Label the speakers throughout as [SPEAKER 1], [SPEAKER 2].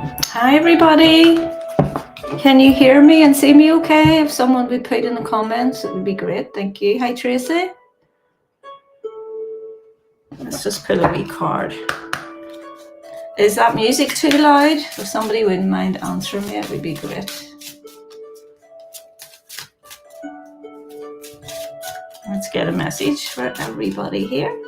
[SPEAKER 1] Hi everybody. Can you hear me and see me okay? If someone would put in the comments, it would be great. Thank you. Hi Tracy. Let's just pull a wee card. Is that music too loud? If somebody wouldn't mind answering me, it would be great. Let's get a message for everybody here.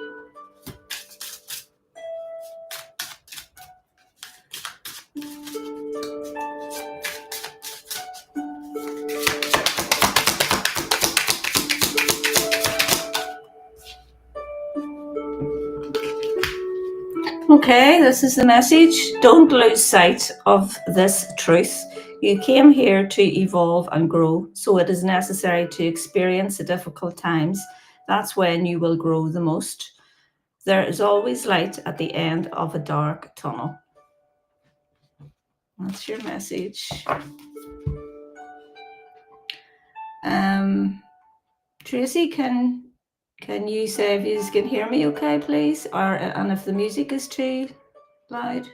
[SPEAKER 1] Okay, this is the message. Don't lose sight of this truth. You came here to evolve and grow, so it is necessary to experience the difficult times. That's when you will grow the most. There is always light at the end of a dark tunnel. That's your message. Tracy, can you say if you can hear me okay, please? And if the music is too loud?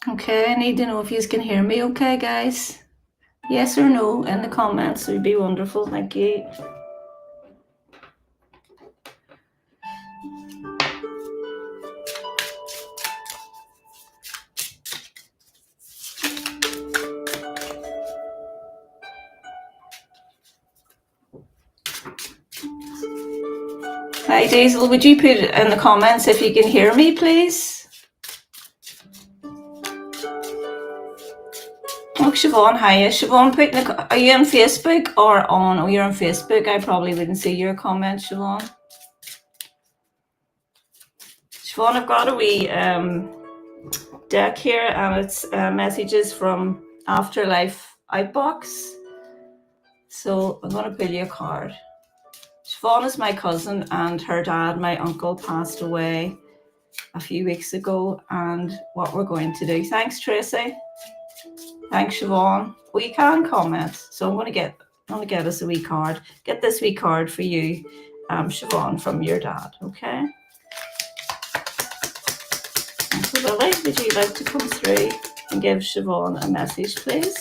[SPEAKER 1] Okay, I need to know if you can hear me okay, guys. Yes or no in the comments would be wonderful. Thank you. Hi Diesel, would you put in the comments if you can hear me, please? Oh, Siobhan, hiya. Siobhan, are you on Facebook or on? Oh, you're on Facebook. I probably wouldn't see your comment, Siobhan. Siobhan, I've got a wee deck here, and it's messages from Afterlife Outbox. So I'm going to pull you a card. Siobhan is my cousin, and her dad, my uncle, passed away a few weeks ago, and what we're going to do. Thanks, Tracy. Thanks, Siobhan. Well, you can comment, so I'm going to get us a wee card. Get this wee card for you, Siobhan, from your dad. Okay. So Lily, would you like to come through and give Siobhan a message, please?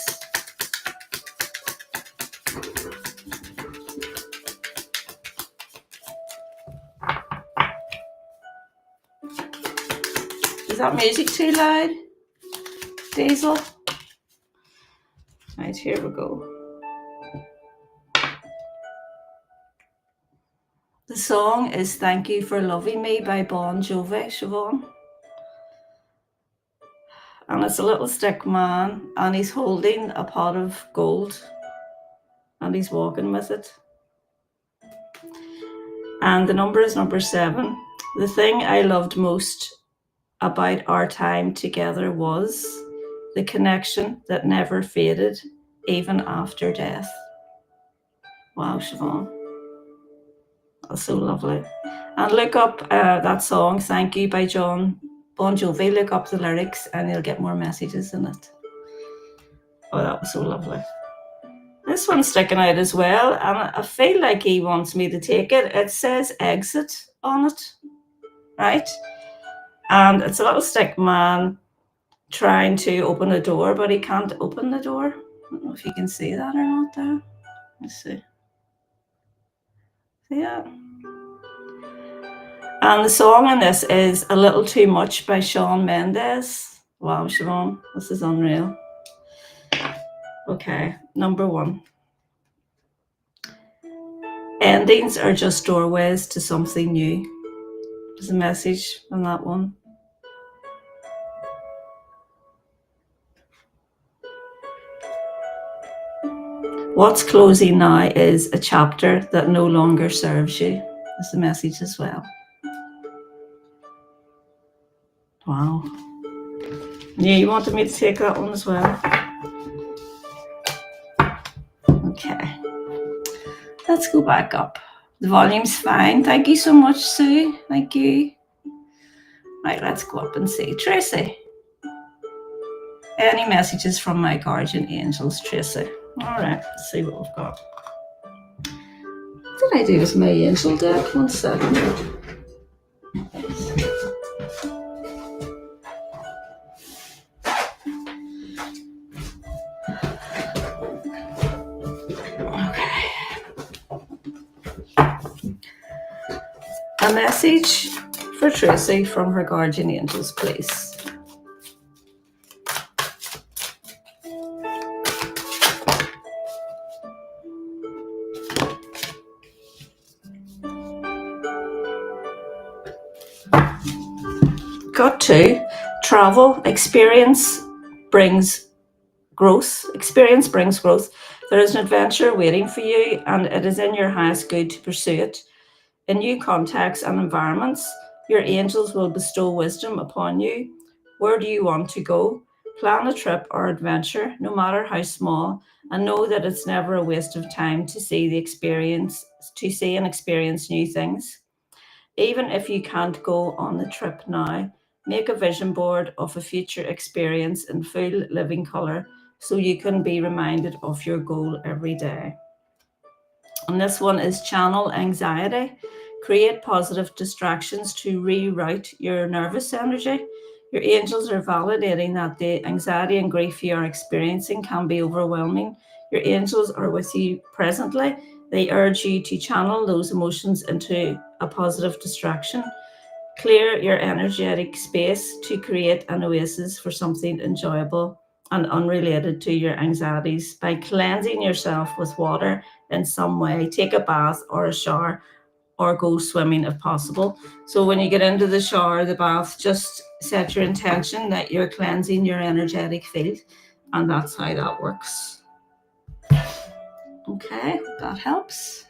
[SPEAKER 1] Is that music too loud, Diesel? Right, here we go. The song is Thank You for Loving Me by Bon Jovi, Siobhan. And it's a little stick man, and he's holding a pot of gold, and he's walking with it. And the number is number 7. The thing I loved most about our time together was the connection that never faded, even after death. Wow, Siobhan. That's so lovely. And look up that song, Thank You by Bon Jovi. Look up the lyrics and you'll get more messages in it. Oh, that was so lovely. This one's sticking out as well, and I feel like he wants me to take it. It says exit on it, right? And it's a little stick man trying to open a door, but he can't open the door. I don't know if you can see that or not there. Let's see. Yeah. And the song in this is A Little Too Much by Shawn Mendes. Wow, Siobhan, this is unreal. Okay, number 1. Endings are just doorways to something new. There's a message on that one. What's closing now is a chapter that no longer serves you. There's a message as well. Wow. Yeah, you wanted me to take that one as well? Okay. Let's go back up. The volume's fine. Thank you so much, Sue. Thank you. Right, let's go up and see. Tracy. any messages from my guardian angels, Tracy? All right, let's see what we've got. What did I do with my angel deck? 1 second. Okay. A message for Tracy from her guardian angels, please. Got 2. Travel. Experience brings growth. Experience brings growth. There is an adventure waiting for you, and it is in your highest good to pursue it. In new contexts and environments, your angels will bestow wisdom upon you. Where do you want to go? Plan a trip or adventure, no matter how small, and know that it's never a waste of time to see and experience new things. Even if you can't go on the trip now, make a vision board of a future experience in full living color so you can be reminded of your goal every day. And this one is channel anxiety. Create positive distractions to reroute your nervous energy. Your angels are validating that the anxiety and grief you are experiencing can be overwhelming. Your angels are with you presently. They urge you to channel those emotions into a positive distraction. Clear your energetic space to create an oasis for something enjoyable and unrelated to your anxieties by cleansing yourself with water in some way. Take a bath or a shower or go swimming if possible. So when you get into the shower, the bath, just set your intention that you're cleansing your energetic field, and that's how that works. Okay, that helps.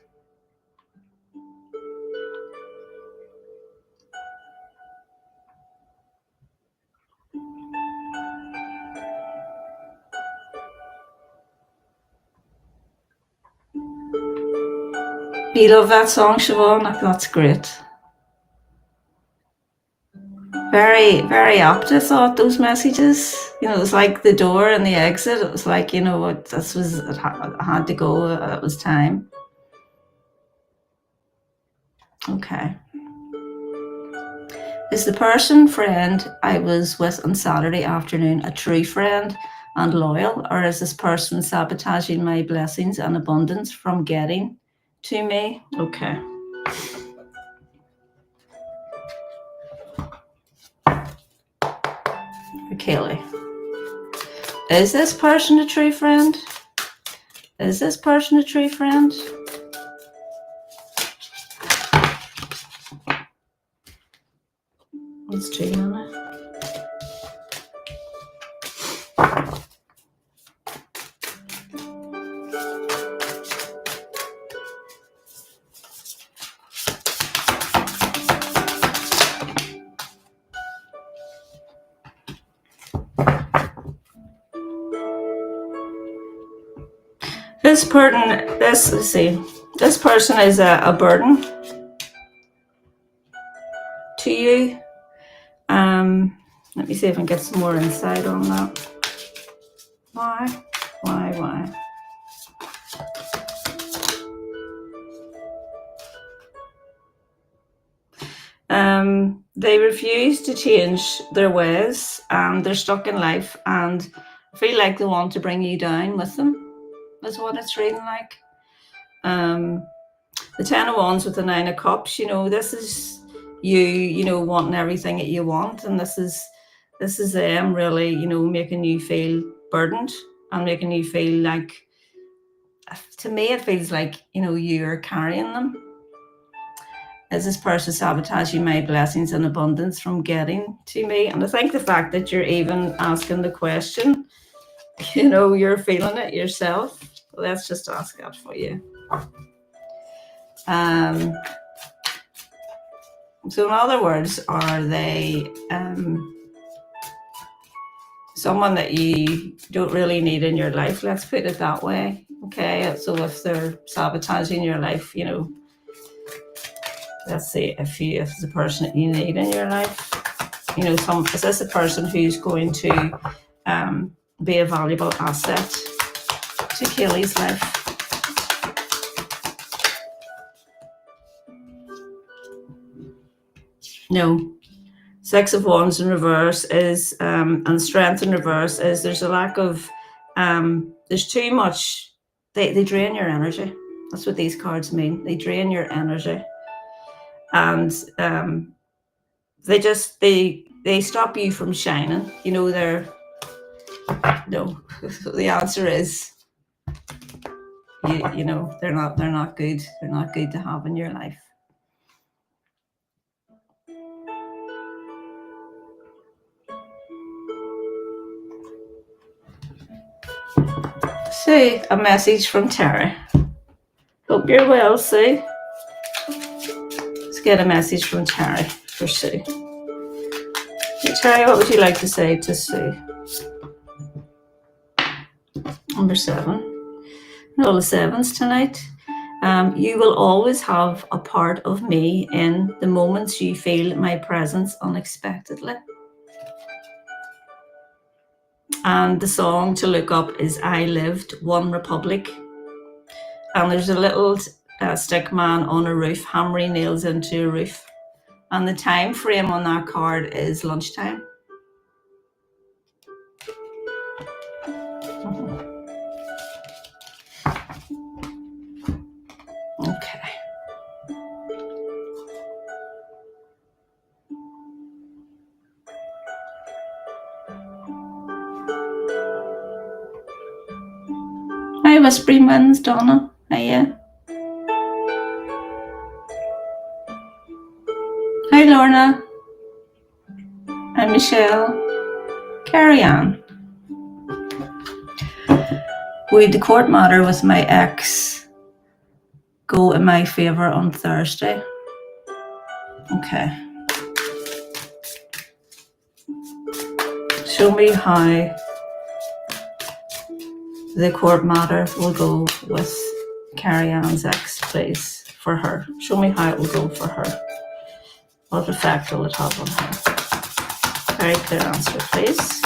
[SPEAKER 1] You love that song, Siobhan? That's great. Very, very apt, I thought, those messages. You know, it was like the door and the exit. It was like, you know what, it had to go. It was time. Okay. Is the friend I was with on Saturday afternoon a true friend and loyal, or is this person sabotaging my blessings and abundance from getting to me? Okay. Kaylee. Is this person a true friend? Is this person a true friend? Let's try on it. This person is a burden to you. Let me see if I can get some more insight on that. Why? They refuse to change their ways, and they're stuck in life and feel like they want to bring you down with them. That's what it's reading like. The 10 of Wands with the 9 of Cups, you know, this is you know, wanting everything that you want, and this is them really, you know, making you feel burdened and making you feel like, to me it feels like, you know, you're carrying them. Is this person sabotaging my blessings and abundance from getting to me? And I think the fact that you're even asking the question, you know, you're feeling it yourself. Let's just ask that for you. So in other words, are they someone that you don't really need in your life? Let's put it that way. Okay, so if they're sabotaging your life, you know, let's see if it's a person that you need in your life. You know, is this a person who's going to be a valuable asset to Kaylee's life. No. Six of Wands in reverse is, and Strength in reverse is, there's a lack of, there's too much, they drain your energy. That's what these cards mean. They drain your energy. And they stop you from shining. You know, no. The answer is, you know, they're not good. They're not good to have in your life. Sue, a message from Terry. Hope you're well, Sue. Let's get a message from Terry for Sue. Hey, Terry, what would you like to say to Sue? Number 7. All the 7s tonight. You will always have a part of me in the moments you feel my presence unexpectedly. And the song to look up is I Lived, One Republic. And there's a little stick man on a roof hammering nails into a roof. And the time frame on that card is lunchtime. Okay. Hi, Whispering Winds, Donna. Hiya. Hi, Lorna. Hi, Michelle. Carry on. Would the court matter with my ex go in my favour on Thursday? Okay. Show me how the court matter will go with Carrie Ann's ex, please, for her. Show me how it will go for her. What effect will it have on her? Very clear answer, please.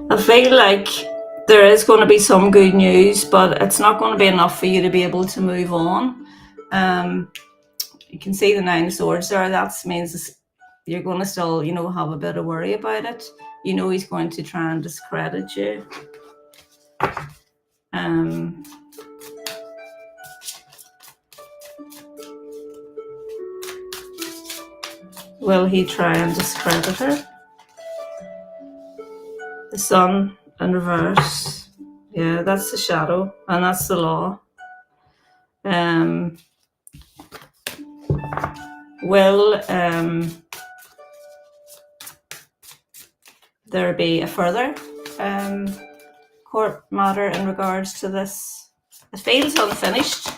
[SPEAKER 1] I feel like there is going to be some good news, but it's not going to be enough for you to be able to move on. You can see the 9 of Swords there. That means you're going to still, you know, have a bit of worry about it. You know he's going to try and discredit you. Will he try and discredit her? The Sun in reverse. Yeah, that's the shadow, and that's the law. Will there be a further court matter in regards to this? It feels unfinished.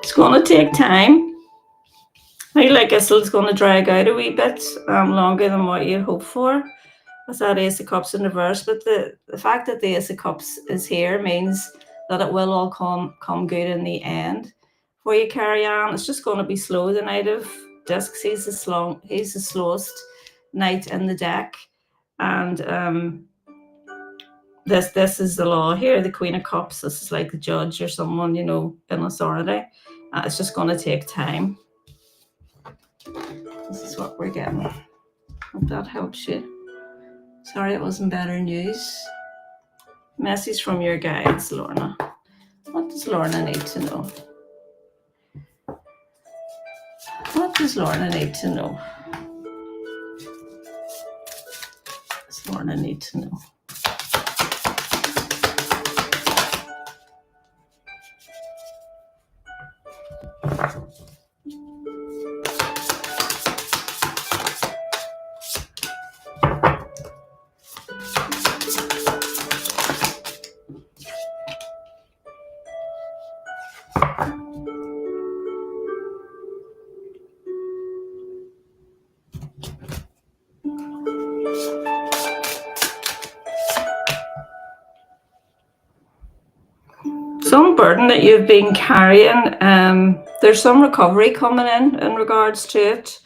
[SPEAKER 1] It's going to take time. I feel like it's going to drag out a wee bit longer than what you hope for. With that Ace of Cups in reverse, but the fact that the Ace of Cups is here means that it will all come good in the end. For you, Carrie Ann, it's just going to be slow. The Knight of Discs, he's the slowest knight in the deck, and this is the law here. The Queen of Cups. This is like the judge or someone, you know, in authority. It's just going to take time. This is what we're getting. Hope that helps you. Sorry it wasn't better news. Message from your guides, Lorna. What does Lorna need to know? What does Lorna need to know? What does Lorna need to know? Some burden that you've been carrying, there's some recovery coming in regards to it.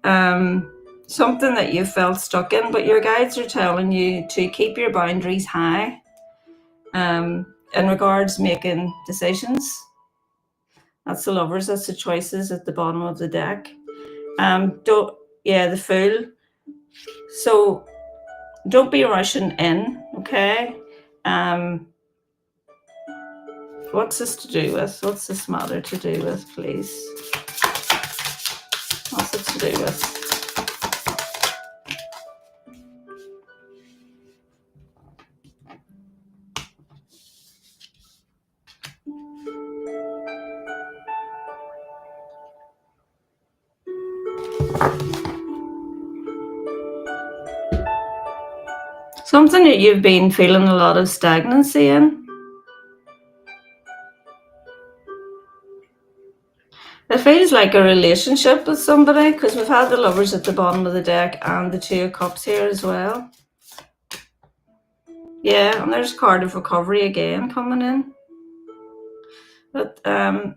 [SPEAKER 1] Something that you felt stuck in, but your guides are telling you to keep your boundaries high in regards making decisions. That's the Lovers, that's the Choices at the bottom of the deck. The Fool. So don't be rushing in, okay? What's this to do with? What's this matter to do with, please? What's it to do with? Something that you've been feeling a lot of stagnancy in. It feels like a relationship with somebody, because we've had the Lovers at the bottom of the deck and the Two of Cups here as well. Yeah, and there's a card of recovery again coming in. But I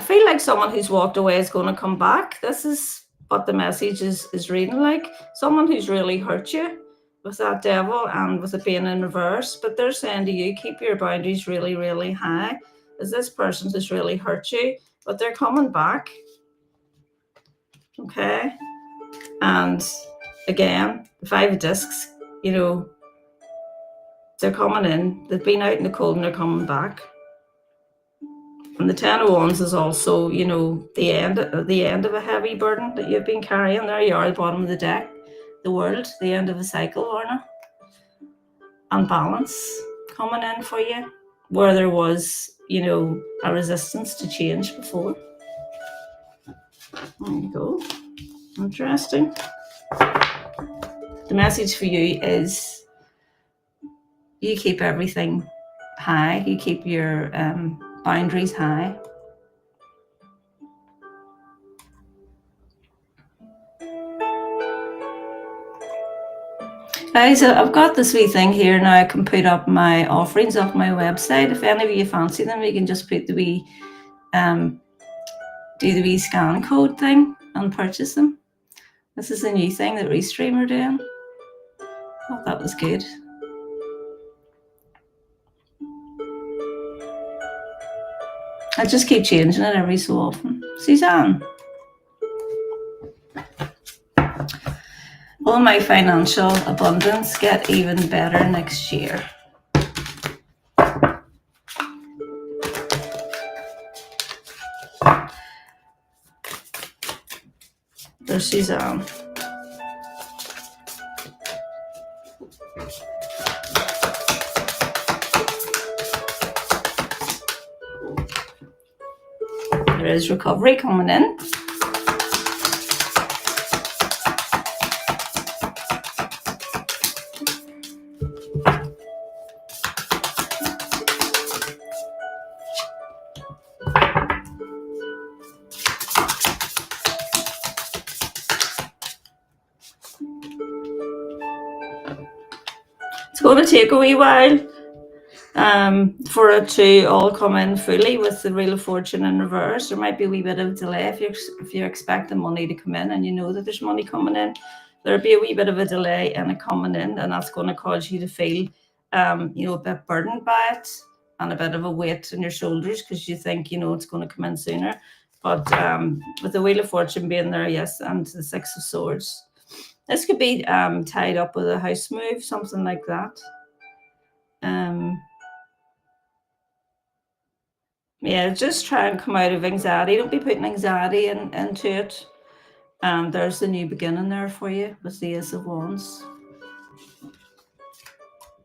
[SPEAKER 1] feel like someone who's walked away is going to come back. This is what the message is reading like. Someone who's really hurt you with that Devil and with it being in reverse. But they're saying to you, keep your boundaries really, really high, as this person has really hurt you. But they're coming back. Okay. And again, the Five of Discs, they're coming in. They've been out in the cold and they're coming back. And the Ten of Wands is also, the end of a heavy burden that you've been carrying. There you are at the bottom of the deck. The World, the end of a cycle, Lorna. And balance coming in for you, where there was, a resistance to change before. There you go. Interesting. The message for you is you keep everything high. You keep your boundaries high. Guys, I've got this wee thing here now. I can put up my offerings off my website. If any of you fancy them, you can just put the wee, do the wee scan code thing and purchase them. This is a new thing that Restream are doing. Oh, that was good. I just keep changing it every so often. Suzanne. Will my financial abundance get even better next year? There's Suzanne. There is recovery coming in. It's going to take a wee while for it to all come in fully with the Wheel of Fortune in reverse. There might be a wee bit of delay if you're expecting money to come in and you know that there's money coming in. There'll be a wee bit of a delay in it coming in, and that's going to cause you to feel a bit burdened by it and a bit of a weight on your shoulders because you think it's going to come in sooner. But with the Wheel of Fortune being there, yes, and the Six of Swords, this could be tied up with a house move, something like that. Yeah, just try and come out of anxiety. Don't be putting anxiety into it. There's the new beginning there for you with the Ace of Wands.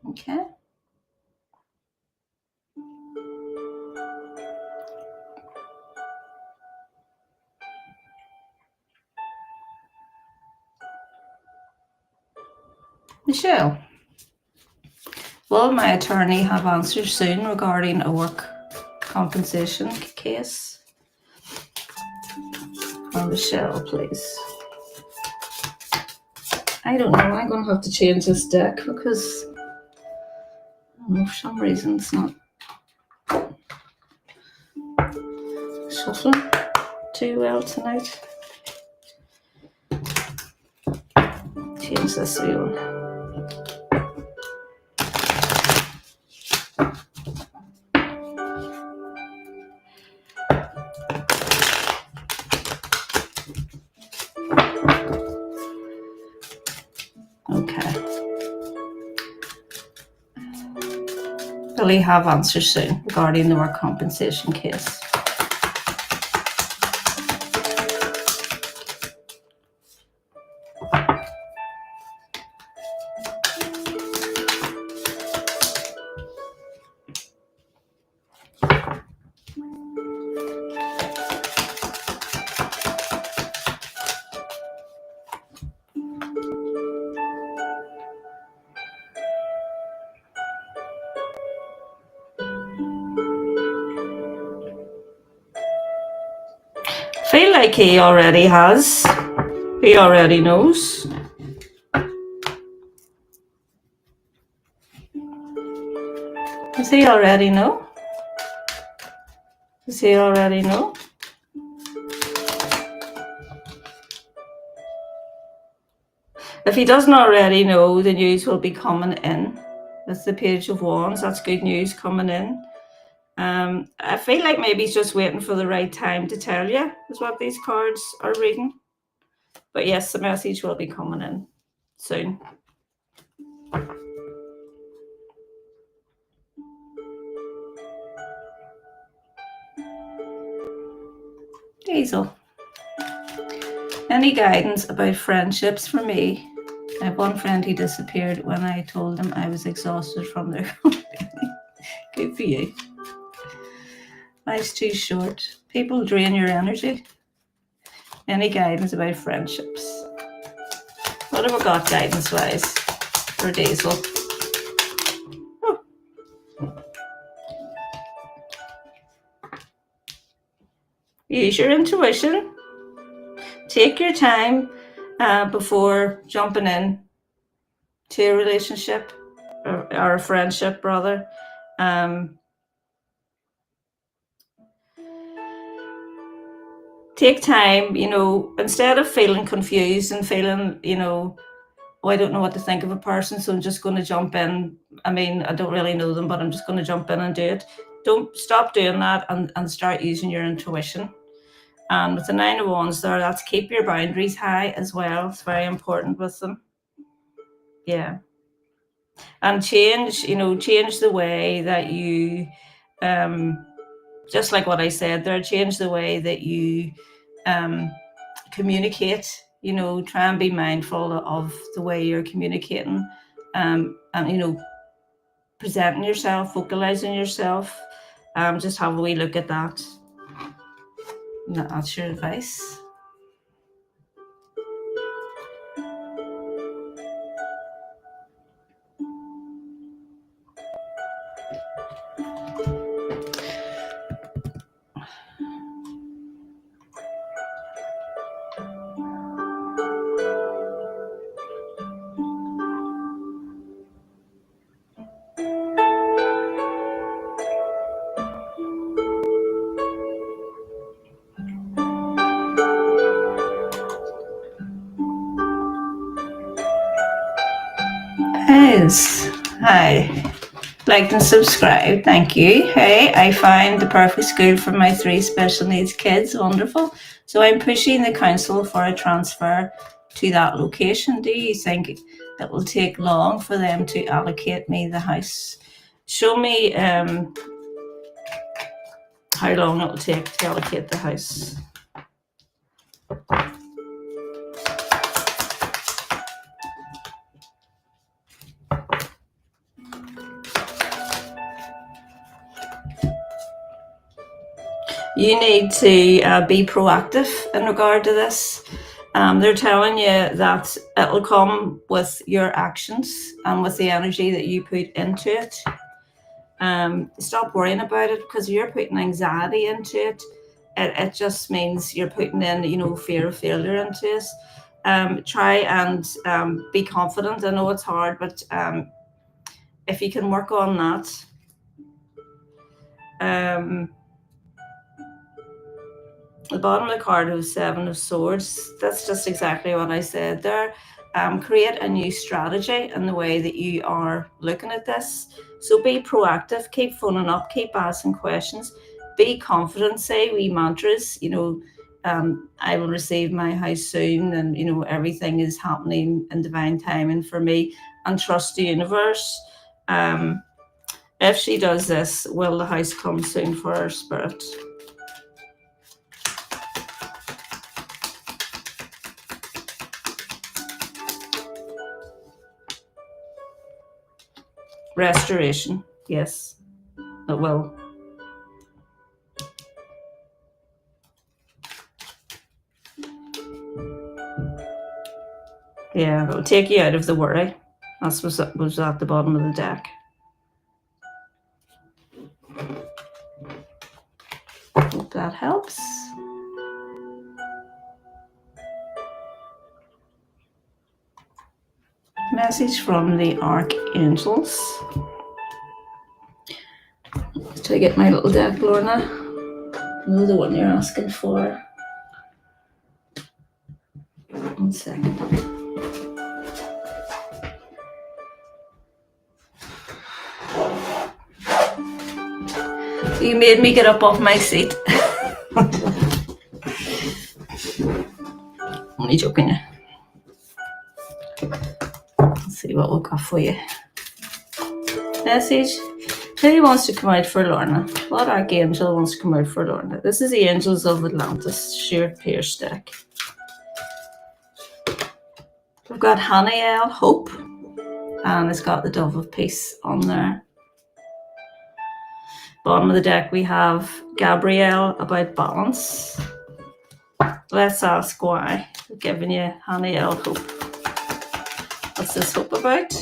[SPEAKER 1] Okay. Michelle, will my attorney have answers soon regarding a work compensation case? For Michelle, please. I don't know. I'm going to have to change this deck because for some reason it's not shuffling too well tonight. Change this one. Okay. Will he have answers soon regarding the work compensation case? Feel like he already has. He already knows. Does he already know? Does he already know? If he doesn't already know, the news will be coming in. That's the Page of Wands. That's good news coming in. I feel like maybe he's just waiting for the right time to tell you, is what these cards are reading. But yes, the message will be coming in soon. Hazel. Any guidance about friendships for me? I have one friend who disappeared when I told him I was exhausted from their company. Good for you. Life's too short. People drain your energy. Any guidance about friendships? What have I got guidance-wise for Hazel? Oh. Use your intuition. Take your time before jumping in to a relationship or a friendship, rather. Take time, instead of feeling confused and feeling, oh, I don't know what to think of a person, so I'm just going to jump in. I mean, I don't really know them, but I'm just going to jump in and do it. Don't stop doing that and start using your intuition. And with the Nine of Wands there, that's keep your boundaries high as well. It's very important with them. Yeah. And change the way that you, just like what I said there, change the way that you communicate. Try and be mindful of the way you're communicating, and presenting yourself, vocalizing yourself. Just have a wee look at that. That's your advice. Hi. Like and subscribe. Thank you. Hey, I found the perfect school for my 3 special needs kids. Wonderful. So I'm pushing the council for a transfer to that location. Do you think it will take long for them to allocate me the house? Show me how long it will take to allocate the house. You need to be proactive in regard to this. They're telling you that it'll come with your actions and with the energy that you put into it. Stop worrying about it, because you're putting anxiety into it. It just means you're putting in, fear of failure into it. Try and be confident. I know it's hard, but if you can work on that. The bottom of the card was 7 of Swords. That's just exactly what I said there. Create a new strategy in the way that you are looking at this. So be proactive, keep phoning up, keep asking questions, be confident, say wee mantras, I will receive my house soon, and everything is happening in divine timing for me, and trust the universe. If she does this, will the house come soon for her, Spirit? Restoration, yes, it will. Yeah, it'll take you out of the worry. That's what was at the bottom of the deck. Hope that helps. Message from the Archangels. Let's try to get my little deck, Lorna. Oh, the one you're asking for. 1 second. You made me get up off my seat. Only joking. Let's see what we've got for you. Message. Who wants to come out for Lorna? What Archangel wants to come out for Lorna? This is the Angels of Atlantis, Sheer Pierce deck. We've got Haniel, Hope, and it's got the Dove of Peace on there. Bottom of the deck we have Gabrielle, about balance. Let's ask why. I'm giving you Haniel, Hope. What's this hope about?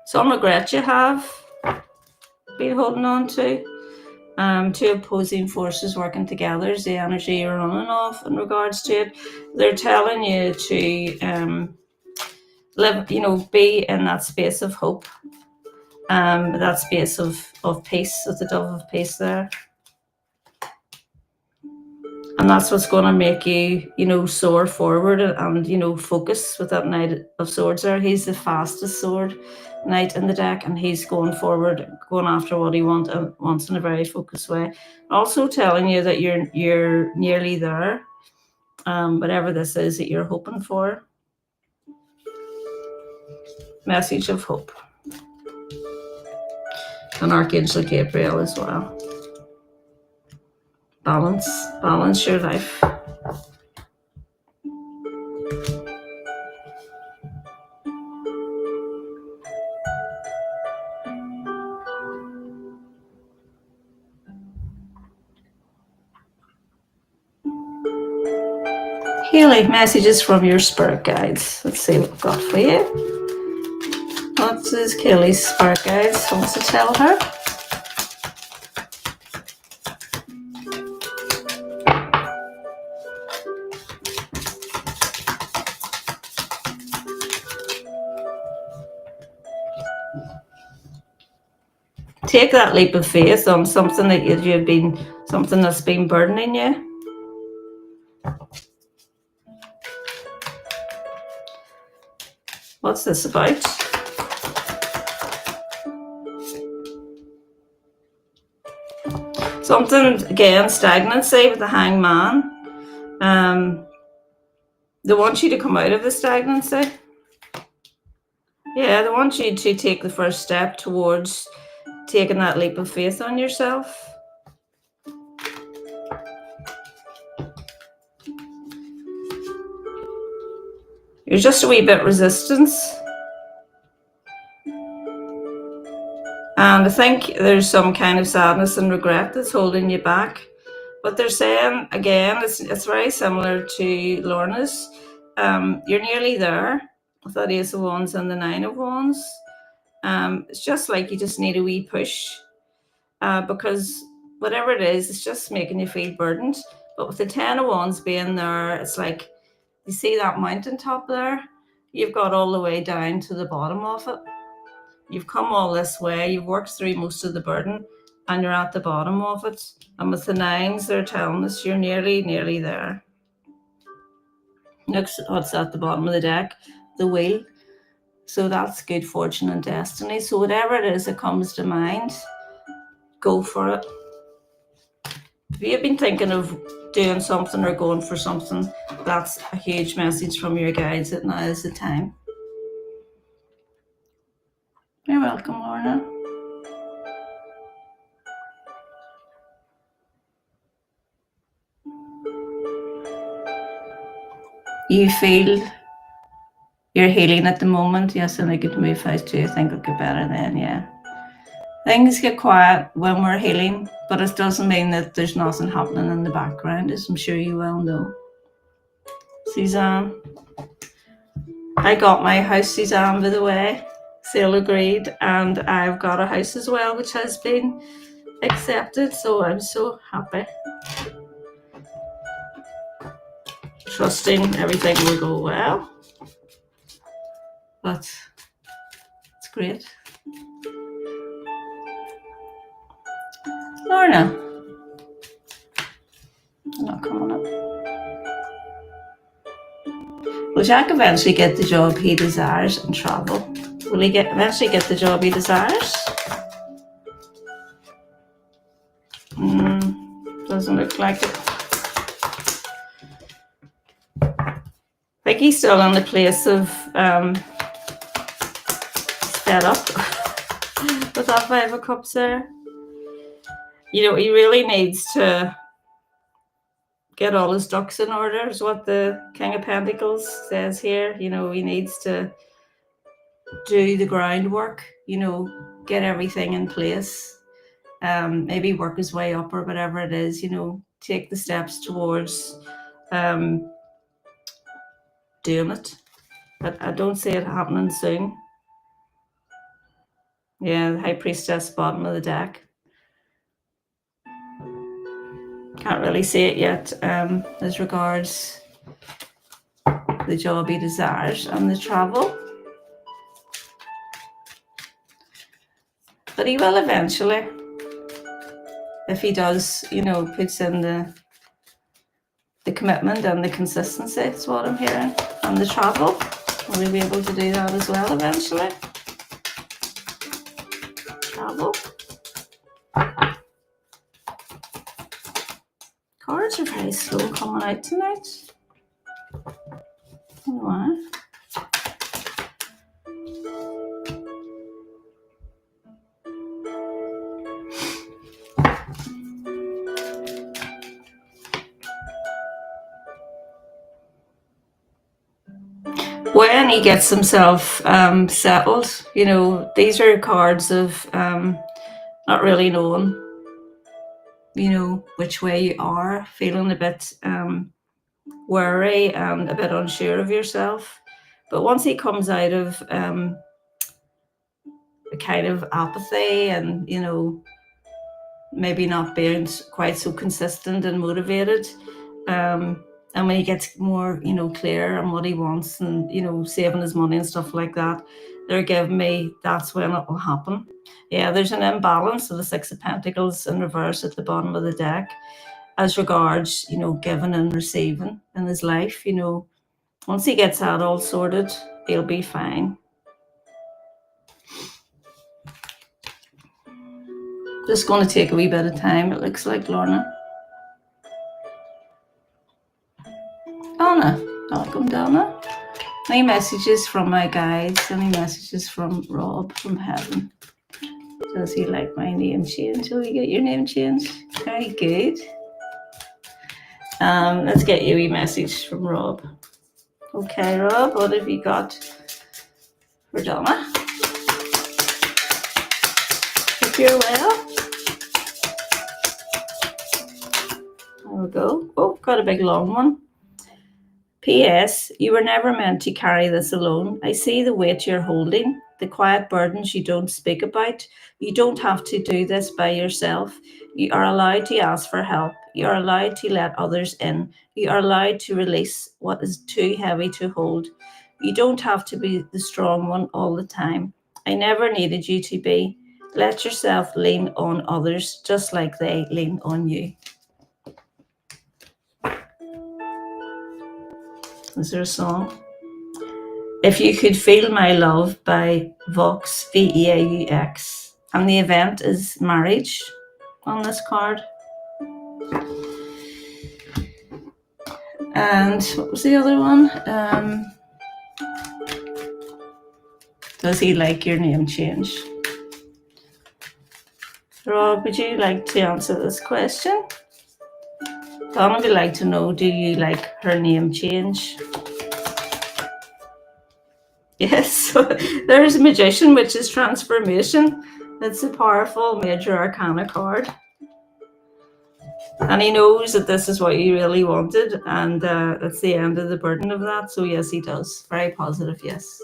[SPEAKER 1] Some regret you have been holding on to. Two opposing forces working together is the energy you're running off in regards to it. They're telling you to live, be in that space of hope, that space of peace, with the Dove of Peace there. And that's what's going to make you, soar forward and, focus with that Knight of Swords there. He's the fastest sword knight in the deck, and he's going forward, going after what he wants in a very focused way. Also telling you that you're nearly there, whatever this is that you're hoping for. Message of hope. And Archangel Gabriel as well. Balance your life. Healing messages from your spirit guides. Let's see what we've got for you. What does Kelly's spirit guides wants to tell her? Take that leap of faith on something that something that's been burdening you. What's this about? Something, again, stagnancy with the Hangman. They want you to come out of the stagnancy. Yeah, they want you to take the first step towards taking that leap of faith on yourself. You're just a wee bit resistance. And I think there's some kind of sadness and regret that's holding you back. But they're saying, again, it's very similar to Lorna's. You're nearly there with that Ace of Wands and the Nine of Wands. It's just like you just need a wee push. Because whatever it is, it's just making you feel burdened. But with the Ten of Wands being there, it's like, you see that mountaintop there? You've got all the way down to the bottom of it. You've come all this way, you've worked through most of the burden, and you're at the bottom of it. And with the nines, they're telling us you're nearly there. Look what's at the bottom of the deck, the wheel. So that's good fortune and destiny. So whatever it is that comes to mind, go for it. If you've been thinking of doing something or going for something, that's a huge message from your guides that now is the time. You're welcome, Lorna. You feel you're healing at the moment. Yes, and I could move house too. I think it'll get better then, yeah. Things get quiet when we're healing, but it doesn't mean that there's nothing happening in the background, as I'm sure you well know. Suzanne. I got my house, Suzanne, by the way. Sale agreed, and I've got a house as well, which has been accepted, so I'm so happy. Trusting everything will go well, but it's great. Lorna, I'm not coming up. Will Jack eventually get the job he desires and travel? Will he eventually get the job he desires? Doesn't look like it. I think he's still in the place of fed up with that Five of Cups there. You know, he really needs to get all his ducks in order, is what the King of Pentacles says here. You know, he needs to do the groundwork, you know, get everything in place. Maybe work his way up or whatever it is, you know, take the steps towards doing it. But I don't see it happening soon. Yeah, the High Priestess, bottom of the deck. Can't really see it yet as regards the job he desires and the travel. But he will eventually, if he does, you know, puts in the commitment and the consistency, is what I'm hearing, and the travel. Will he be able to do that as well eventually? Travel. Cards are very slow coming out tonight. I don't know why. When he gets himself settled, you know, these are cards of not really knowing, you know, which way you are, feeling a bit worry and a bit unsure of yourself. But once he comes out of a kind of apathy and, you know, maybe not being quite so consistent and motivated, and when he gets more, you know, clear on what he wants and, you know, saving his money and stuff like that, they're giving me that's when it will happen. Yeah, there's an imbalance of the Six of Pentacles in reverse at the bottom of the deck as regards, you know, giving and receiving in his life. You know, once he gets that all sorted, he'll be fine. Just going to take a wee bit of time, it looks like, Lorna. Anna. Oh, welcome, Donna. Any messages from my guides? Any messages from Rob from heaven? Does he like my name change? Will you get your name changed? Very good. Let's get you a message from Rob. Okay, Rob, what have you got for Donna? Hope you're well. There we go. Oh, got a big long one. P.S. You were never meant to carry this alone. I see the weight you're holding, the quiet burdens you don't speak about. You don't have to do this by yourself. You are allowed to ask for help. You are allowed to let others in. You are allowed to release what is too heavy to hold. You don't have to be the strong one all the time. I never needed you to be. Let yourself lean on others just like they lean on you. Is there a song? If You Could Feel My Love by Vox, Veaux. And the event is marriage on this card. And what was the other one? Does he like your name change? Rob, would you like to answer this question? Donna would like to know, do you like her name change? Yes, there's a magician, which is transformation. It's a powerful major arcana card. And he knows that this is what you really wanted, and that's the end of the burden of that. So yes, he does. Very positive, yes.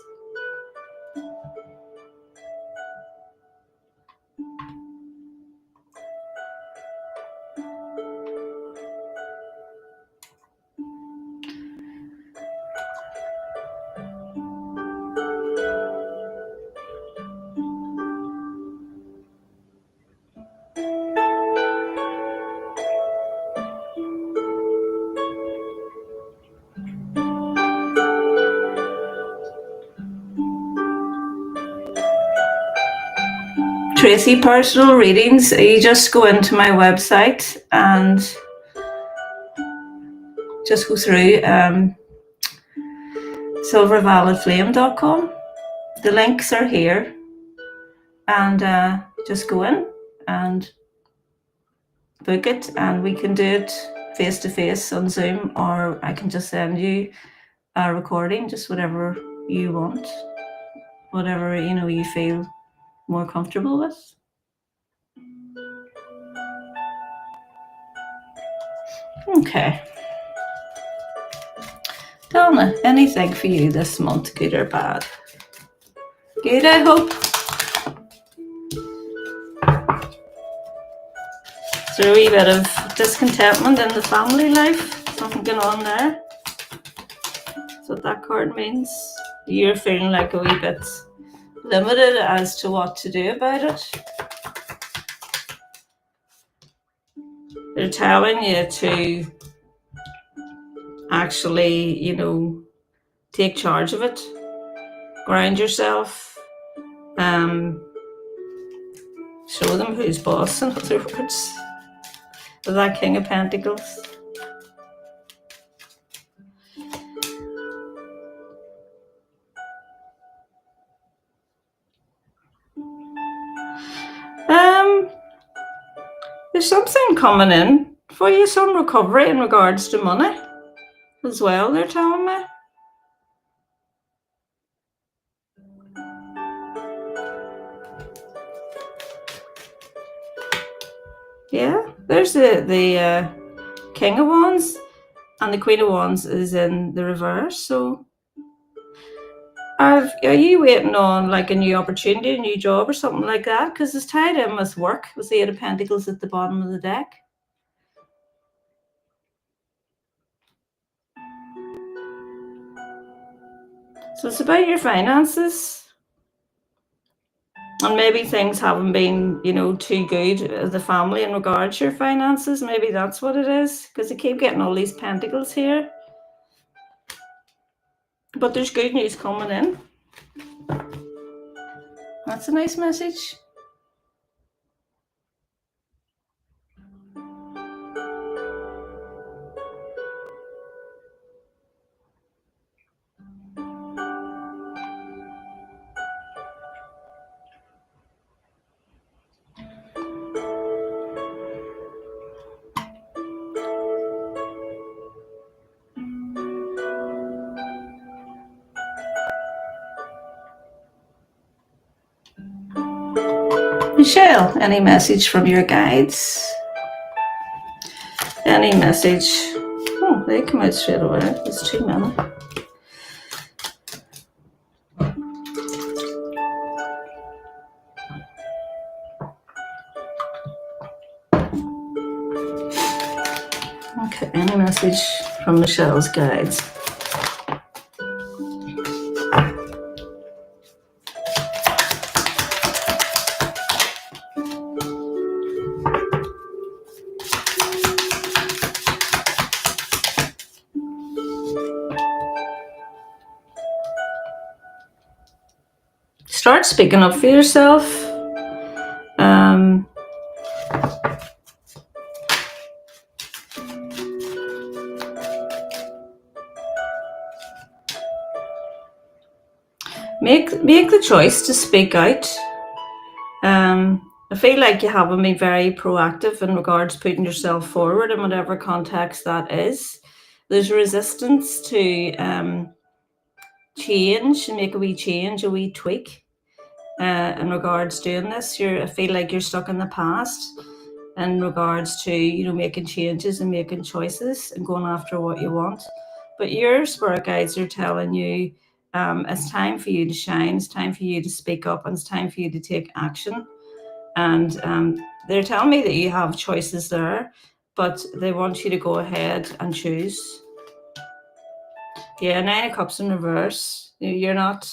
[SPEAKER 1] Tracy, personal readings, you just go into my website and just go through silvervioletflame.com. The links are here, and just go in and book it, and we can do it face to face on Zoom, or I can just send you a recording, just whatever you want, whatever you feel more comfortable with. Okay. Donna, anything for you this month, good or bad? Good, I hope. Is there a wee bit of discontentment in the family life? Something going on there? That's what that card means. You're feeling like a wee bit limited as to what to do about it. They're telling you to actually, take charge of it. Ground yourself. Show them who's boss, in other words. With that King of Pentacles. There's something coming in for you, some recovery in regards to money as well, they're telling me. Yeah, there's the King of Wands, and the Queen of Wands is in the reverse. So are you waiting on like a new opportunity, a new job or something like that? Because it's tied in with work, with the Eight of Pentacles at the bottom of the deck. So it's about your finances. And maybe things haven't been, too good as the family in regards to your finances. Maybe that's what it is. Because I keep getting all these pentacles here. But there's good news coming in. That's a nice message. Michelle, any message from your guides? Any message? Oh, they come out straight away. There's too many. Okay, any message from Michelle's guides? Start speaking up for yourself. Make the choice to speak out. I feel like you haven't been very proactive in regards to putting yourself forward in whatever context that is. There's resistance to change and make a wee change, a wee tweak in regards to doing this. I feel like you're stuck in the past in regards to making changes and making choices and going after what you want. But your spirit guides are telling you it's time for you to shine, it's time for you to speak up, and it's time for you to take action. And they're telling me that you have choices there, but they want you to go ahead and choose. Yeah, 9 of Cups in reverse. You're not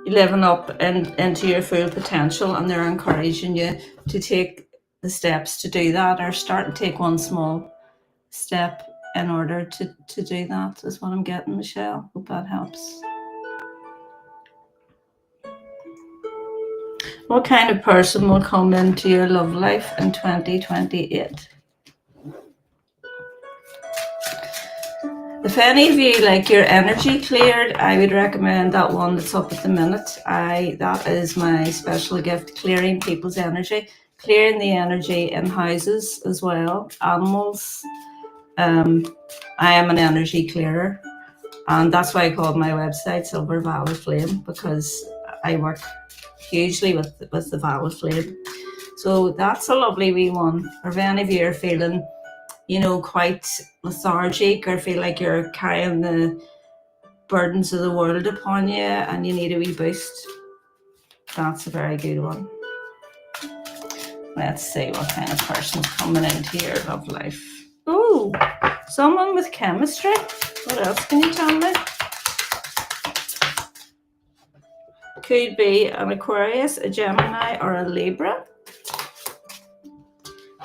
[SPEAKER 1] living up into your full potential, and they're encouraging you to take the steps to do that, or start to take one small step in order to do that, is what I'm getting, Michelle. Hope that helps. What kind of person will come into your love life in 2028? If any of you like your energy cleared, I would recommend that one that's up at the minute. That is my special gift, clearing people's energy, clearing the energy in houses as well, animals. I am an energy clearer, and that's why I called my website Silver Violet Flame, because I work hugely with the violet flame. So that's a lovely wee one. Or if any of you are feeling quite lethargic, or feel like you're carrying the burdens of the world upon you and you need a wee boost, that's a very good one. Let's see what kind of person's coming into your love life. Oh, someone with chemistry. What else can you tell me? Could be an Aquarius, a Gemini, or a Libra.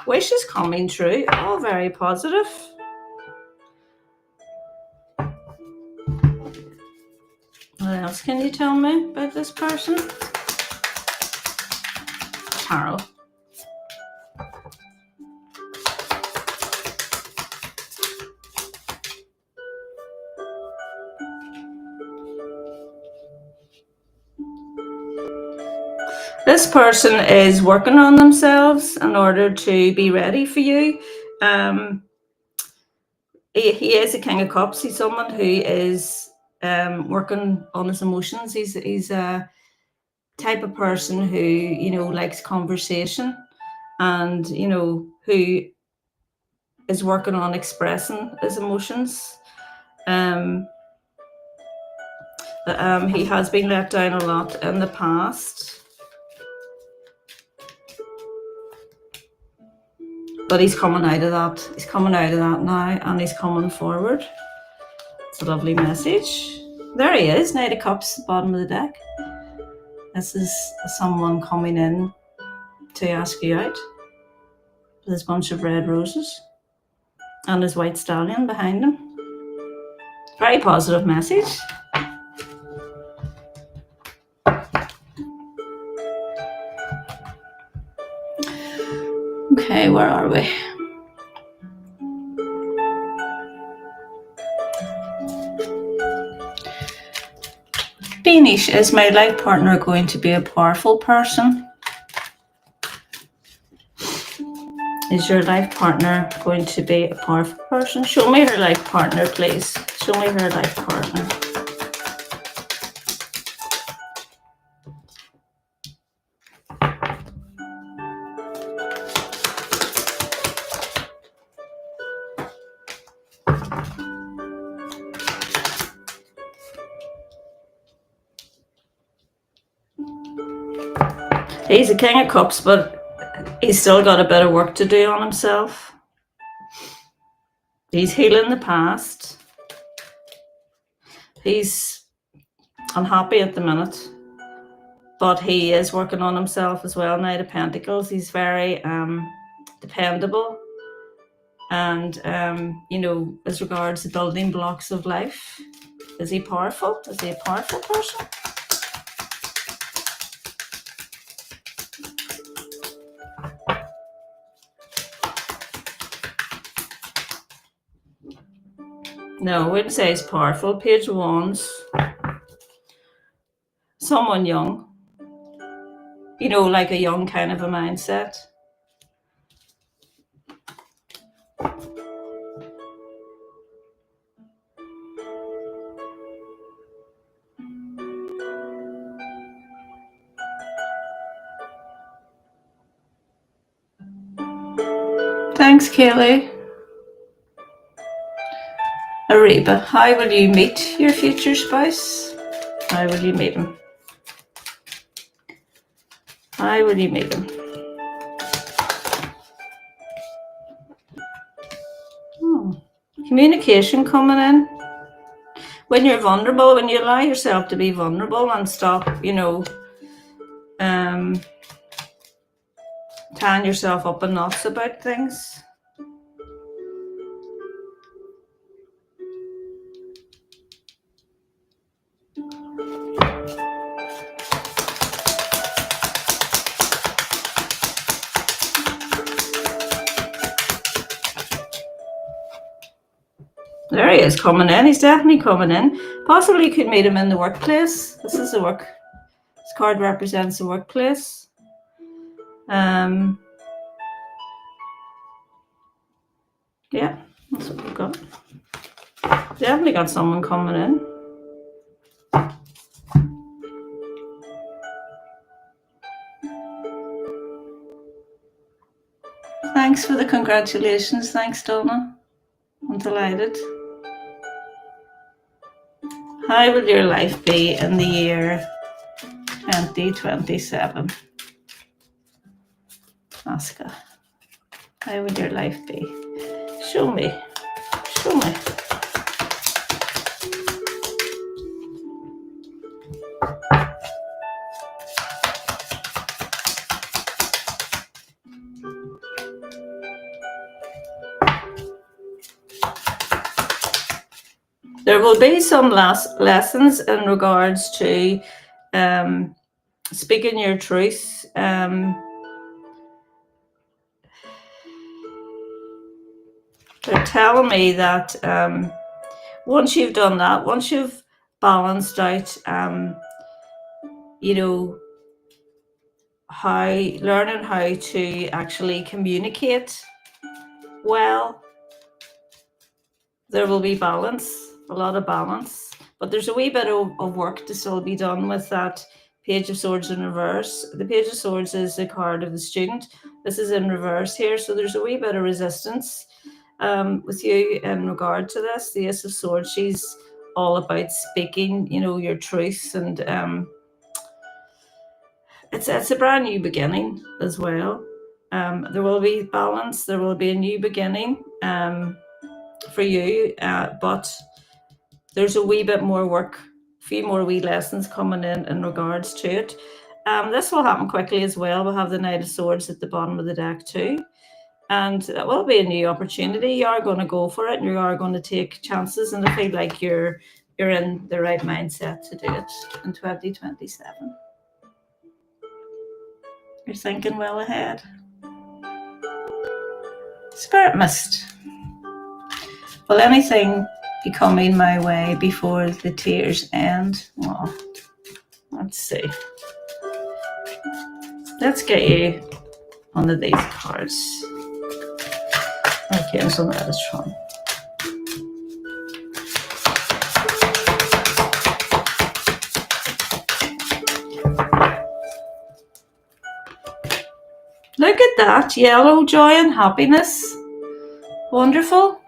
[SPEAKER 1] Wishes coming true. All very positive. What else can you tell me about this person? Tarot. This person is working on themselves in order to be ready for you. He is a King of Cups. He's someone who is working on his emotions. He's a type of person who likes conversation, and who is working on expressing his emotions. He has been let down a lot in the past, but he's coming out of that. He's coming out of that now, and he's coming forward. It's a lovely message. There he is, Knight of Cups, bottom of the deck. This is someone coming in to ask you out. There's a bunch of red roses and his white stallion behind him. Very positive message. Okay, where are we? Beanish, is my life partner going to be a powerful person? Is your life partner going to be a powerful person? Show me her life partner, please. Show me her life partner. He's a King of Cups, but he's still got a bit of work to do on himself. He's healing the past. He's unhappy at the minute, but he is working on himself as well. Knight of Pentacles. He's very dependable, and as regards the building blocks of life. Is he powerful? Is he a powerful person? No, I wouldn't say he's powerful. Page of Wands. Someone young. Like a young kind of a mindset. Thanks, Kaylee. Ariba, how will you meet your future spouse? How will you meet him? How will you meet him? Communication coming in. When you're vulnerable, when you allow yourself to be vulnerable and stop, tying yourself up in knots about things. There he is coming in. He's definitely coming in. Possibly you could meet him in the workplace. This is the work. This card represents the workplace. Yeah, that's what we've got. Definitely got someone coming in. Thanks for the congratulations. Thanks, Donna. I'm delighted. How will your life be in the year 2027? Asuka. How would your life be? Show me. Show me. There will be some lessons in regards to speaking your truth. They're telling me that once you've done that, once you've balanced out, learning how to actually communicate well, there will be balance, a lot of balance. But there's a wee bit of work to still be done with that Page of Swords in reverse. The Page of Swords is the card of the student. This is in reverse here, so there's a wee bit of resistance with you in regard to this. The Ace of Swords, she's all about speaking, your truth, and it's a brand new beginning as well. There will be balance. There will be a new beginning for you, but there's a wee bit more work, a few more wee lessons coming in regards to it. This will happen quickly as well. We'll have the Knight of Swords at the bottom of the deck too. And that will be a new opportunity. You are going to go for it, and you are going to take chances, and I feel like you're in the right mindset to do it in 2027. You're thinking well ahead. Spirit Mist. Will anything be coming my way before the tears end? Well, let's see. Let's get you one of these cards. Okay, and some Metatron. Look at that, yellow, joy and happiness. Wonderful.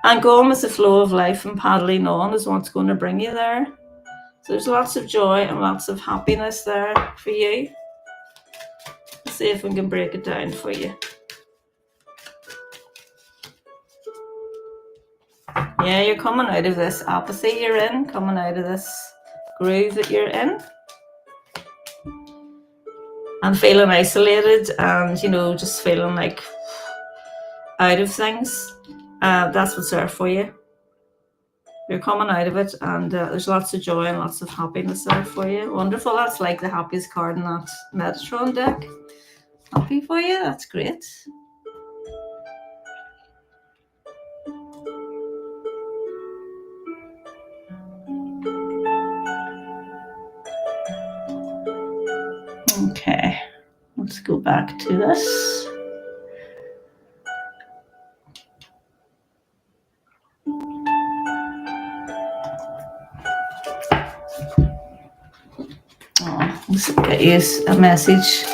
[SPEAKER 1] And going with the flow of life and paddling on is what's going to bring you there. So there's lots of joy and lots of happiness there for you. Let's see if we can break it down for you. Yeah, you're coming out of this apathy you're in, coming out of this groove that you're in. And feeling isolated and, just feeling like out of things. That's what's there for you. You're coming out of it, and there's lots of joy and lots of happiness there for you. Wonderful. That's like the happiest card in that Metatron deck. Happy for you. That's great. Okay, let's go back to this. Let's get you a message,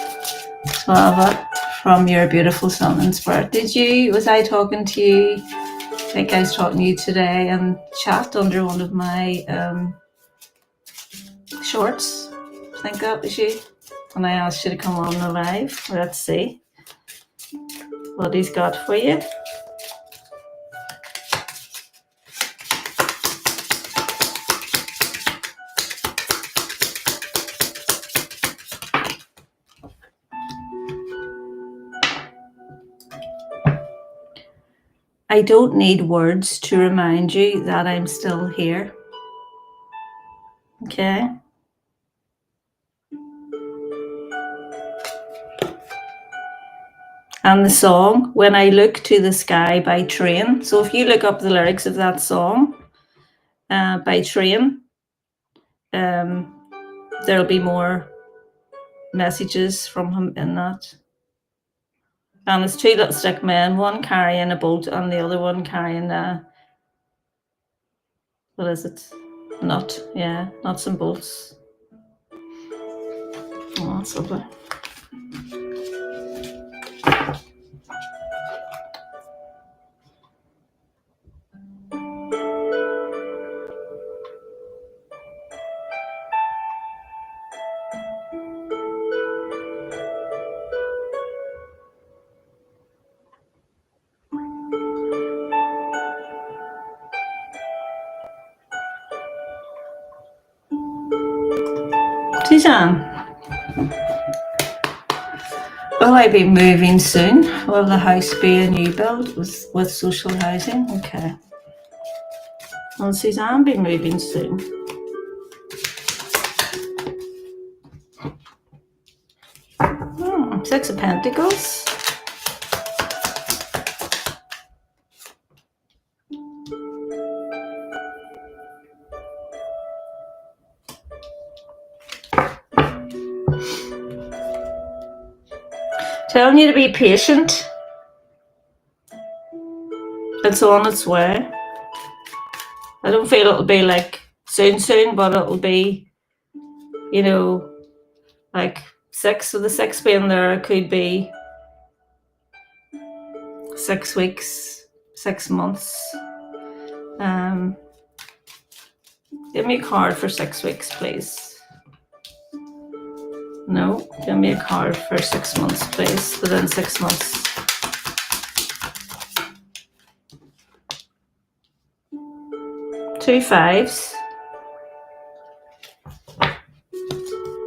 [SPEAKER 1] Slava, from your beautiful son in spirit. Was I talking to you? I think I was talking to you today in chat under one of my shorts. I think that was you. And I asked you to come on the live. Let's see what he's got for you. I don't need words to remind you that I'm still here. Okay. And the song, When I Look to the Sky by Train. So if you look up the lyrics of that song by Train, there'll be more messages from him in that. And there's two little stick men, one carrying a boat and the other one carrying what is it? Nut. Yeah, nuts and bolts. Oh, that's lovely. Suzanne, will I be moving soon? Will the house be a new build with social housing? Okay. Will Suzanne be moving soon? Six of Pentacles. Telling you to be patient. It's on its way. I don't feel it'll be like soon, but it'll be, like 6. With the 6 being there, it could be 6 weeks, 6 months. Give me a card for 6 weeks, please. No, give me a card for 6 months, please. Within 6 months. Two 5s.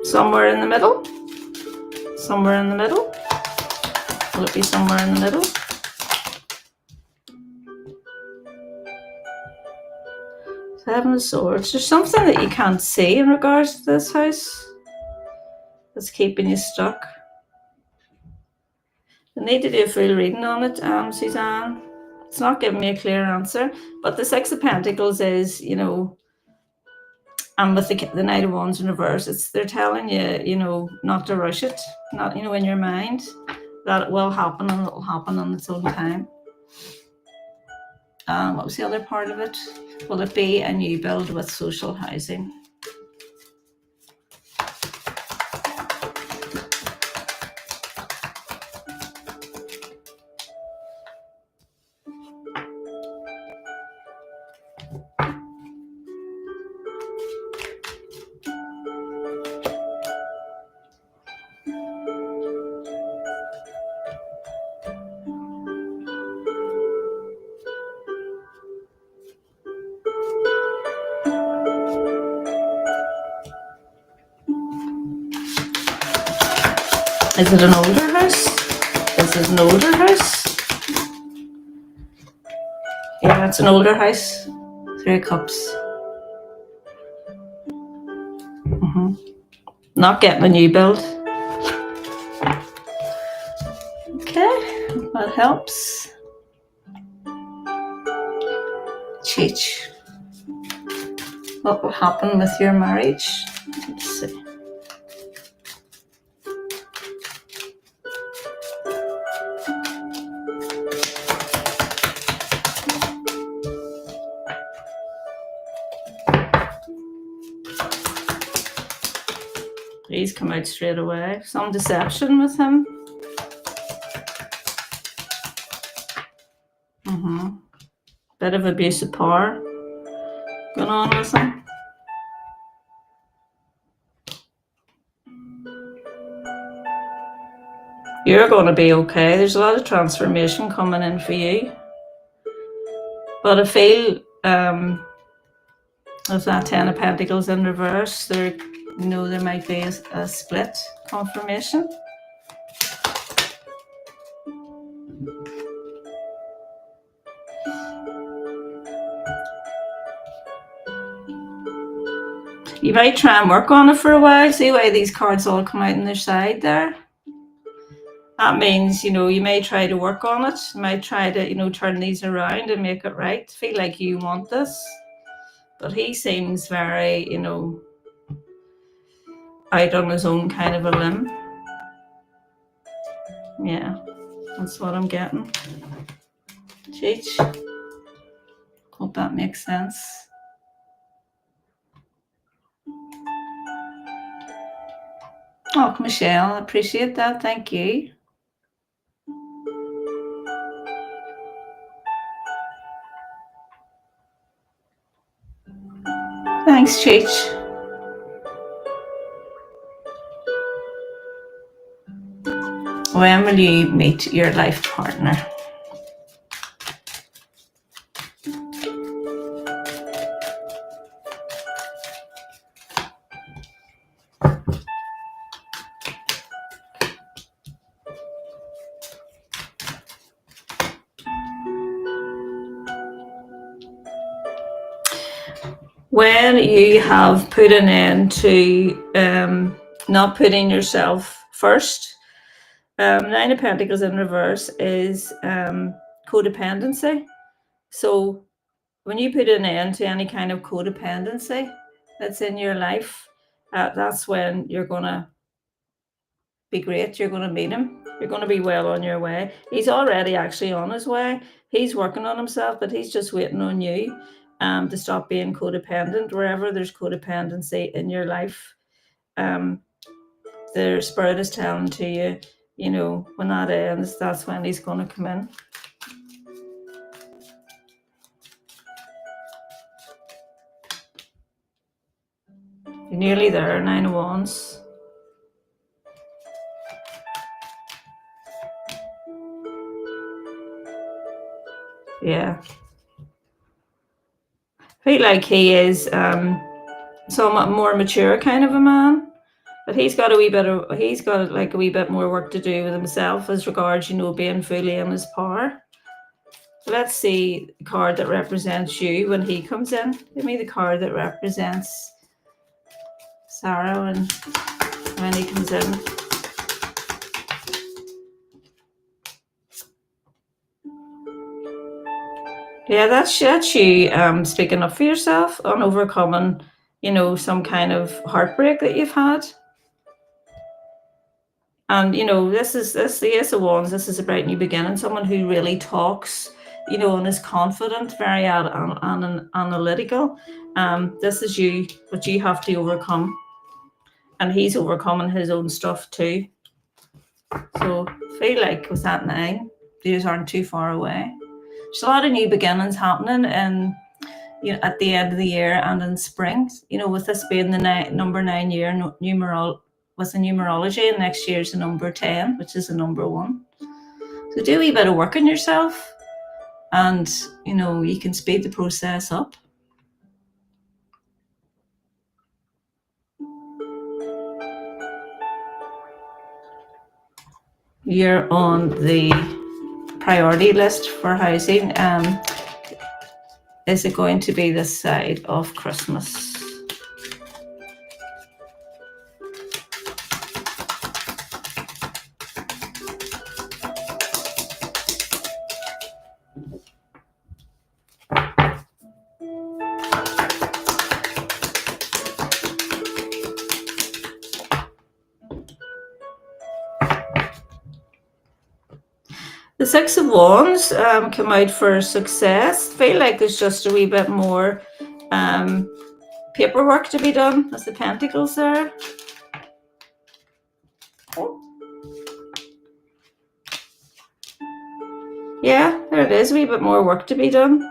[SPEAKER 1] Somewhere in the middle. Somewhere in the middle. Will it be somewhere in the middle? Seven of Swords. There's something that you can't see in regards to this house that's keeping you stuck. I need to do a full reading on it, Suzanne. It's not giving me a clear answer, but the 6 of Pentacles is, and with the Knight of Wands in reverse, they're telling you, not to rush it, not, in your mind, that it will happen and it'll happen on its own time. What was the other part of it? Will it be a new build with social housing? Is it an older house? Is it an older house? Yeah, it's an older house. 3 of Cups. Not getting a new build. Okay, that helps. Cheech. What will happen with your marriage? Let's see. He's come out straight away. Some deception with him. Bit of abuse of power going on with him. You're going to be okay. There's a lot of transformation coming in for you. But I feel with that 10 of Pentacles in reverse, there might be a split confirmation. You might try and work on it for a while. See why these cards all come out on their side there? That means, you may try to work on it. You might try to, turn these around and make it right. Feel like you want this. But he seems very, out on his own kind of a limb. Yeah, that's what I'm getting. Cheech. Hope that makes sense. Oh, Michelle, I appreciate that. Thank you. Thanks, Cheech. When will you meet your life partner? When you have put an end to not putting yourself first, 9 of Pentacles in reverse is codependency. So when you put an end to any kind of codependency that's in your life, that's when you're going to be great. You're going to meet him. You're going to be well on your way. He's already actually on his way. He's working on himself, but he's just waiting on you to stop being codependent. Wherever there's codependency in your life, the spirit is telling to you, when that ends, that's when he's going to come in. You're nearly there, 9 of Wands. Yeah. I feel like he is somewhat more mature kind of a man, but he's got a wee bit more work to do with himself as regards, being fully in his power. Let's see the card that represents you when he comes in. Give me the card that represents Sarah when he comes in. Yeah, that's you speaking up for yourself and overcoming, some kind of heartbreak that you've had. And, this the Ace of Wands, this is a bright new beginning. Someone who really talks, and is confident, very analytical. This is you, but you have to overcome. And he's overcoming his own stuff too. So I feel like with that 9, these aren't too far away. There's a lot of new beginnings happening at the end of the year and in spring. With this being the number 9 year with the numerology, and next year's the number 10, which is the number 1. So do a wee bit of work on yourself, and you can speed the process up. you're on the priority list for housing. Is it going to be this side of Christmas? The Six of Wands come out for success. Feel like there's just a wee bit more paperwork to be done. That's the Pentacles there. Oh. Yeah, there it is. A wee bit more work to be done.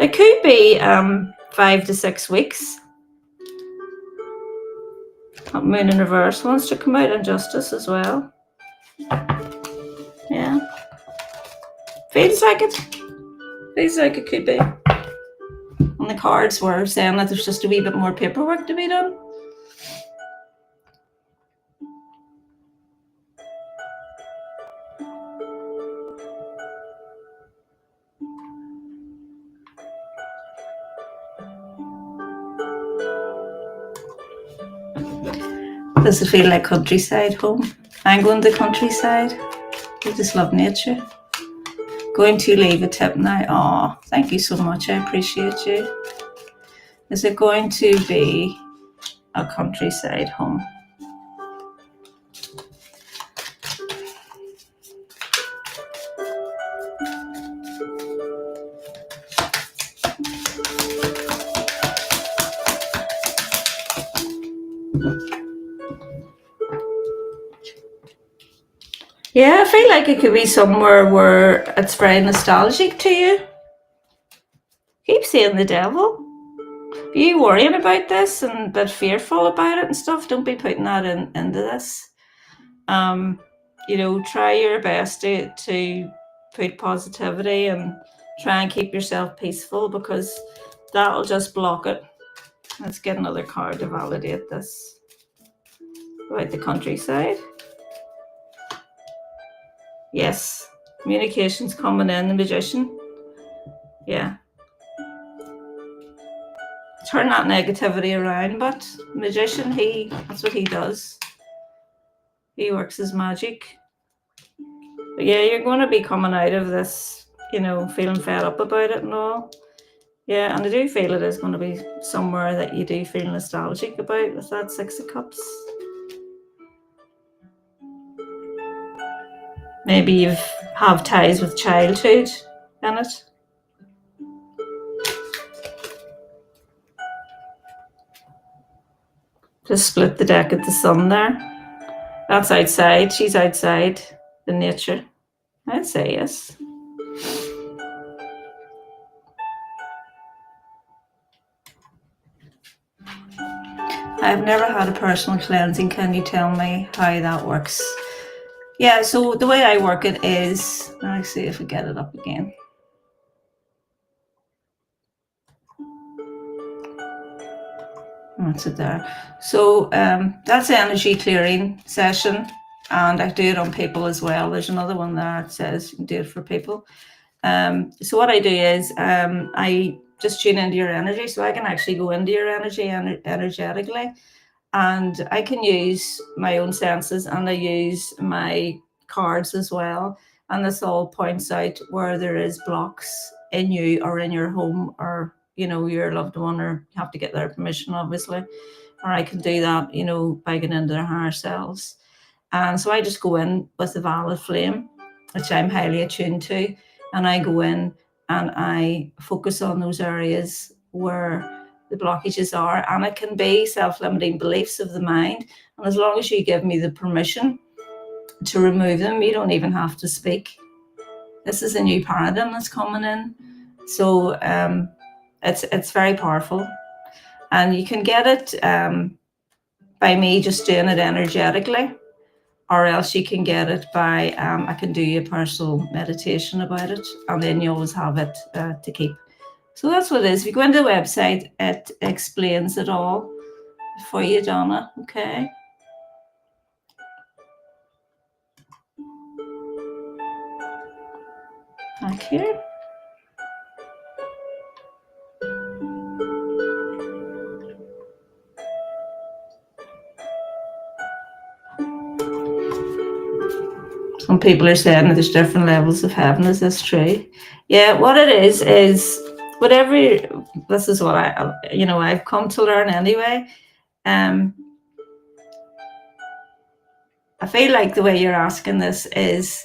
[SPEAKER 1] It could be 5 to 6 weeks. Moon in reverse wants to come out, and Justice as well. Yeah. Feels like it. Feels like it could be. And the cards were saying that there's just a wee bit more paperwork to be done. Does it feel like countryside home? I'm going to the countryside. I just love nature. Going to leave a tip now. Oh, thank you so much. I appreciate you. Is it going to be a countryside home? Yeah, I feel like it could be somewhere where it's very nostalgic to you. Keep saying the devil. Are you worrying about this and a bit fearful about it and stuff? Don't be putting that into this. You know, try your best to put positivity and try and keep yourself peaceful, because that'll just block it. Let's get another card to validate this. About the countryside. Yes, communication's coming in, the Magician. Yeah. Turn that negativity around, but Magician, that's what he does. He works his magic. But yeah, you're going to be coming out of this, you know, feeling fed up about it and all. Yeah, and I do feel it is going to be somewhere that you do feel nostalgic about with that Six of Cups. Maybe you have ties with childhood in it. Just split the deck at the Sun there. That's outside. She's outside in nature. I'd say yes. I've never had a personal cleansing. Can you tell me how that works? Yeah, so the way I work it is, let's see if we get it up again. That's it there. So that's the energy clearing session, and I do it on people as well. There's another one there that says you can do it for people. So what I do is I just tune into your energy, so I can actually go into your energy energetically, and I can use my own senses, and I use my cards as well, and this all points out where there is blocks in you or in your home, or you know, your loved one, or you have to get their permission, obviously. Or I can do that, you know, by getting into their higher selves. And so I just go in with the valid flame, which I'm highly attuned to, and I go in and I focus on those areas where the blockages are, and it can be self-limiting beliefs of the mind. And as long as you give me the permission to remove them, you don't even have to speak. This is a new paradigm that's coming in. So it's very powerful, and you can get it by me just doing it energetically, or else you can get it by I can do a personal meditation about it, and then you always have it to keep. So that's what it is. If you go into the website, it explains it all for you, Donna. Okay. back here. Some people are saying that there's different levels of heaven. Is this true? Yeah, what it is whatever. This is what I've come to learn anyway. I feel like the way you're asking this is,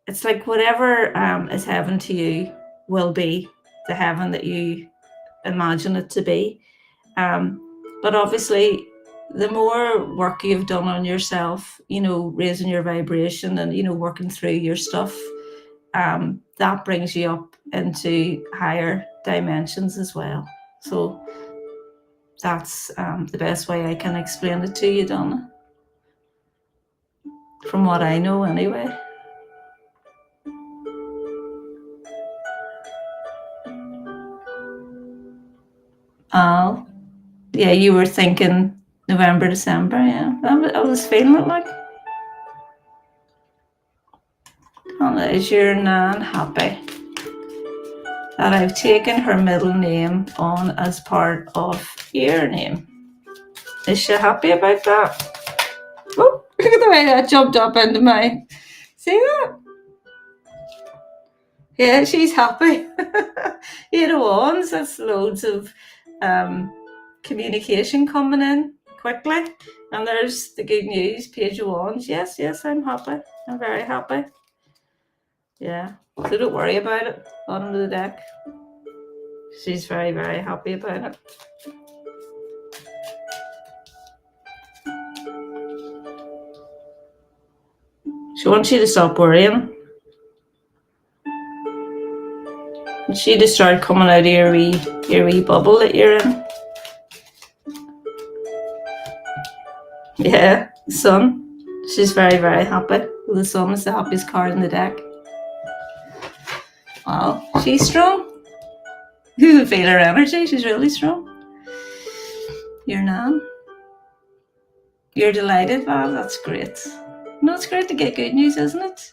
[SPEAKER 1] it's like whatever is heaven to you will be the heaven that you imagine it to be. But obviously, the more work you've done on yourself, raising your vibration and, working through your stuff, that brings you up into higher dimensions as well. So that's the best way I can explain it to you, Donna. From what I know anyway. Yeah, you were thinking November, December, yeah. I was feeling it like. Donna, is your nan happy that I've taken her middle name on as part of your name? Is she happy about that? Oh, look at the way that jumped up into my... See that? Yeah, she's happy. 8 of Wands, that's loads of communication coming in quickly. And there's the good news, Page of Wands. Yes, I'm happy. I'm very happy. Yeah, so don't worry about it. Bottom of the deck. She's very, very happy about it. She wants you to stop worrying. She to start coming out of your wee bubble that you're in. Yeah, the sun. She's very, very happy. The sun is the happiest card in the deck. Wow, she's strong. You can feel her energy. She's really strong. Your nan. You're delighted, Val. That's great. No, it's great to get good news, isn't it?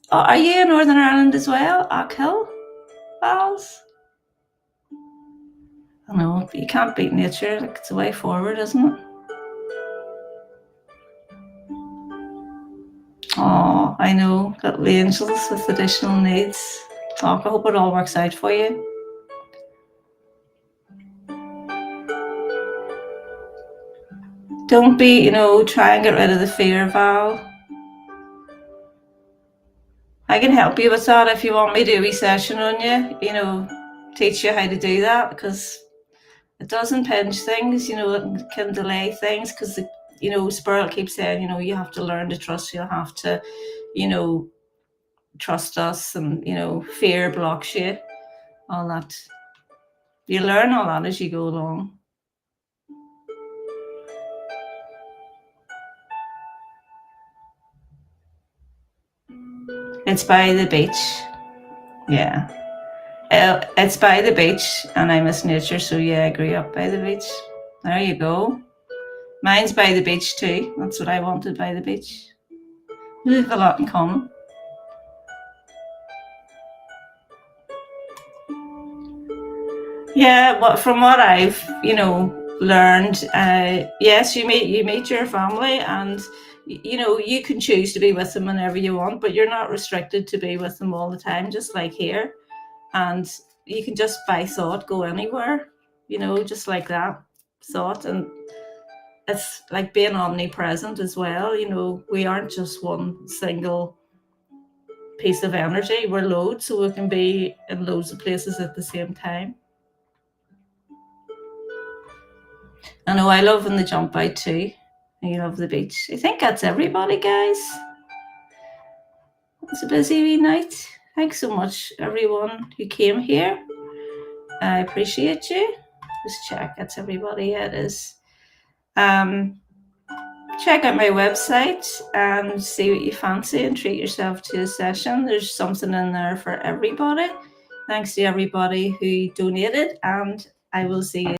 [SPEAKER 1] Oh, are you in Northern Ireland as well? Achill, Vals? I know, but you can't beat nature. Like, it's a way forward, isn't it? Oh, I know. Got the angels with additional needs. Oh, I hope it all works out for you. Don't be, try and get rid of the fear, Val. I can help you with that if you want me to do a wee session on you, teach you how to do that, because it does impinge things, it can delay things, because Spirit keeps saying, you have to learn to trust, you'll have to, trust us, and, fear blocks you, all that. You learn all that as you go along. It's by the beach. Yeah. It's by the beach, and I miss nature, so yeah, I grew up by the beach. There you go. Mine's by the beach too. That's what I wanted, by the beach. We have a lot in common. Yeah, from what I've, learned, yes, you meet your family, and you can choose to be with them whenever you want, but you're not restricted to be with them all the time, just like here. And you can just by thought go anywhere, just like that thought. And it's like being omnipresent as well. We aren't just one single piece of energy, we're loads, so we can be in loads of places at the same time. I know, I love when they jump out too. And you love the beach. I think that's everybody, guys. It's a busy wee night. Thanks so much, everyone who came here. I appreciate you. Just check, that's everybody. Yeah, it is. Check out my website and see what you fancy and treat yourself to a session. There's something in there for everybody. Thanks to everybody who donated, and I will see you